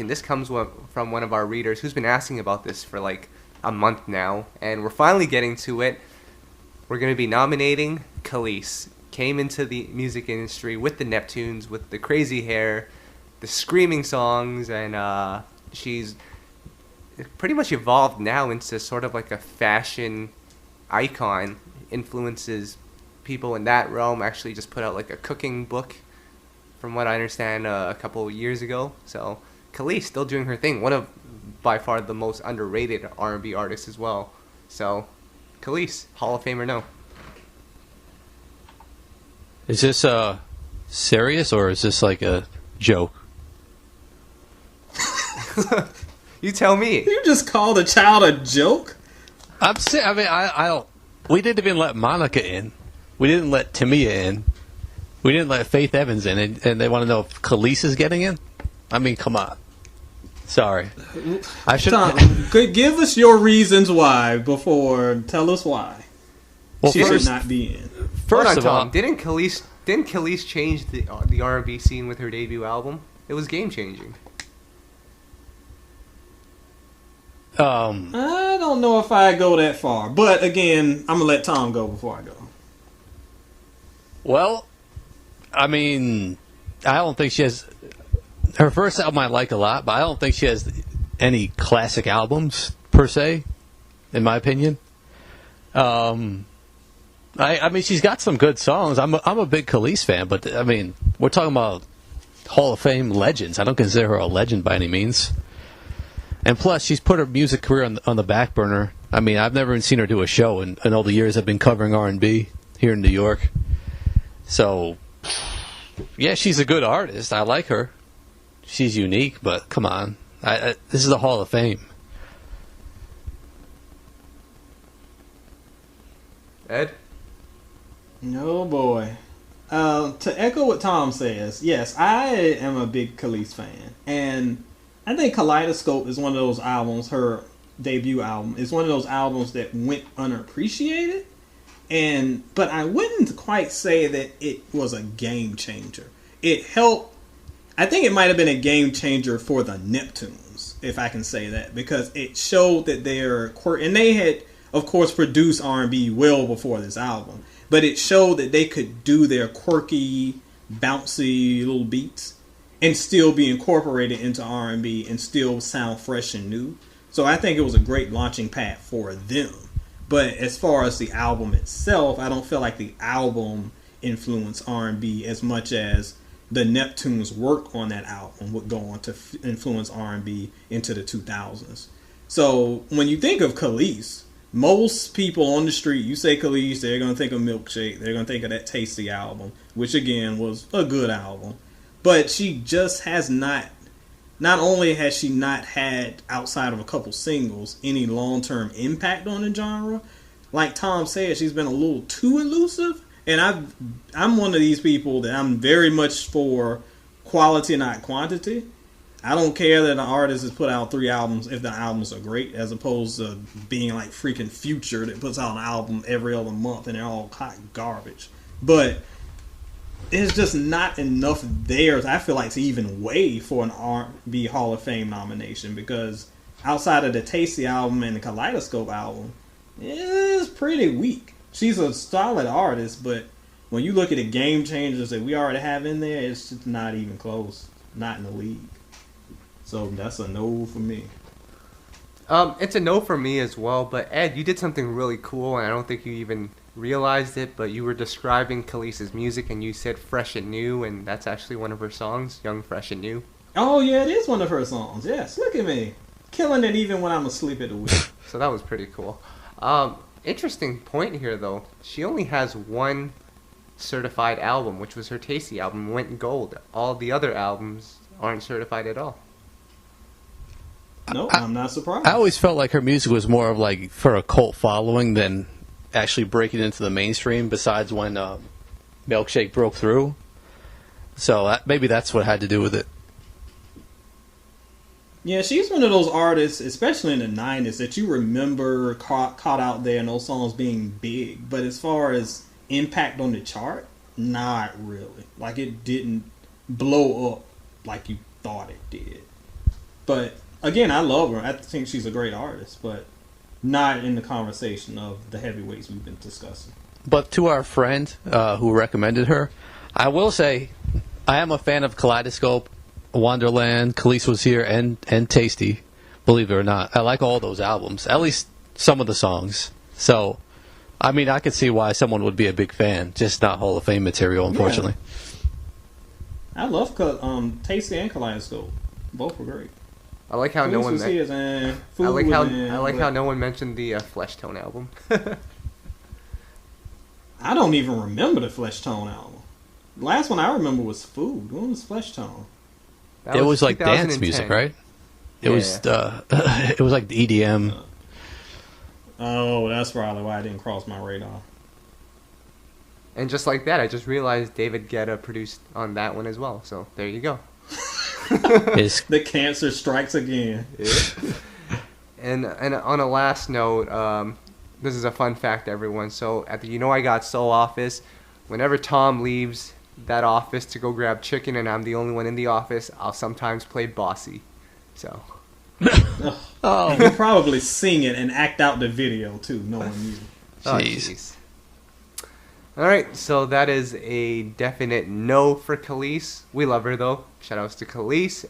And this comes from one of our readers who's been asking about this for like a month now, and we're finally getting to it. We're going to be nominating Kelis. Came into the music industry with the Neptunes, with the crazy hair, the screaming songs, and she's pretty much evolved now into sort of like a fashion icon. Influences people in that realm. Actually just put out like a cooking book, from what I understand, a couple of years ago. So Kelis still doing her thing. One of, by far, the most underrated R&B artists as well. So Kelis, Hall of Fame or no? Is this serious, or is this like a joke? You tell me. You just called a child a joke? I mean, I don't. We didn't even let Monica in. We didn't let Tamia in. We didn't let Faith Evans in, and they want to know if Kelis is getting in? I mean, come on. Sorry. I should. Tom, give us your reasons why before. Tell us why. Well, she should not be in. Hold on, First of all, Tom. Didn't Kelis change the R&B scene with her debut album? It was game changing. I don't know if I go that far, but again, I'm gonna let Tom go before I go. Well, I mean, I don't think she has. Her first album I like a lot, but I don't think she has any classic albums per se, in my opinion. I mean, she's got some good songs. I'm a big Kelis fan, but I mean, we're talking about Hall of Fame legends. I don't consider her a legend by any means. And plus, she's put her music career on the back burner. I mean, I've never even seen her do a show in all the years I've been covering R&B here in New York. So, yeah, she's a good artist. I like her. She's unique, but come on. This is the Hall of Fame. Ed? No boy. To echo what Tom says, yes, I am a big Kelis fan. And I think Kaleidoscope is one of those albums, her debut album, is one of those albums that went unappreciated. But I wouldn't quite say that it was a game changer. It helped. I think it might have been a game changer for the Neptunes, if I can say that, because it showed that they're quirky, and they had, of course, produced R&B well before this album, but it showed that they could do their quirky, bouncy little beats and still be incorporated into R&B and still sound fresh and new. So I think it was a great launching pad for them. But as far as the album itself, I don't feel like the album influenced R&B as much as the Neptunes' work on that album would go on to influence R&B into the 2000s. So when you think of Kelis, most people on the street, you say Kelis, they're going to think of Milkshake. They're going to think of that Tasty album, which again was a good album. But she just has not only has she not had, outside of a couple singles, any long-term impact on the genre, like Tom said, she's been a little too elusive. And I'm one of these people that I'm very much for quality, not quantity. I don't care that an artist has put out 3 albums if the albums are great, as opposed to being like freaking Future that puts out an album every other month and they're all hot garbage. But there's just not enough there, I feel like, to even weigh for an R&B Hall of Fame nomination, because outside of the Tasty album and the Kaleidoscope album, it's pretty weak. She's a solid artist, but when you look at the game changers that we already have in there, it's just not even close. Not in the league. So that's a no for me. It's a no for me as well, but Ed, you did something really cool, and I don't think you even realized it, but you were describing Kelis's music, and you said Fresh and New, and that's actually one of her songs, Young, Fresh and New. Oh, yeah, it is one of her songs. Yes, look at me. Killing it even when I'm asleep at the wheel. So that was pretty cool. Interesting point here, though. She only has one certified album, which was her Tasty album, went gold. All the other albums aren't certified at all. No, I'm not surprised. I always felt like her music was more of like for a cult following than actually breaking into the mainstream, besides when Milkshake broke through. So maybe that's what had to do with it. Yeah, she's one of those artists, especially in the 90s, that you remember caught out there and those songs being big. But as far as impact on the chart, not really. Like, it didn't blow up like you thought it did. But again, I love her. I think she's a great artist, but not in the conversation of the heavyweights we've been discussing. But to our friend who recommended her, I will say I am a fan of Kaleidoscope, Wonderland, Kelis Was Here, and Tasty. Believe it or not, I like all those albums. At least some of the songs. So, I mean, I could see why someone would be a big fan, just not Hall of Fame material, unfortunately. Yeah. I love Tasty and Kaleidoscope. Both were great. I like how no one. I like how no one mentioned the Flesh Tone album. I don't even remember the Flesh Tone album. The last one I remember was Food. When was Flesh Tone? It was like dance music, right? It was it was like the EDM. Oh, that's probably why it didn't cross my radar. And just like that, I just realized David Guetta produced on that one as well. So there you go. The cancer strikes again. Yeah. And on a last note, this is a fun fact, everyone. So at the You Know I Got Soul office, whenever Tom leaves that office to go grab chicken and I'm the only one in the office, I'll sometimes play Bossy. So. Oh, you probably sing it and act out the video too, knowing you. Jeez. All right, so that is a definite no for Kelis. We love her though. Shout outs to Kelis.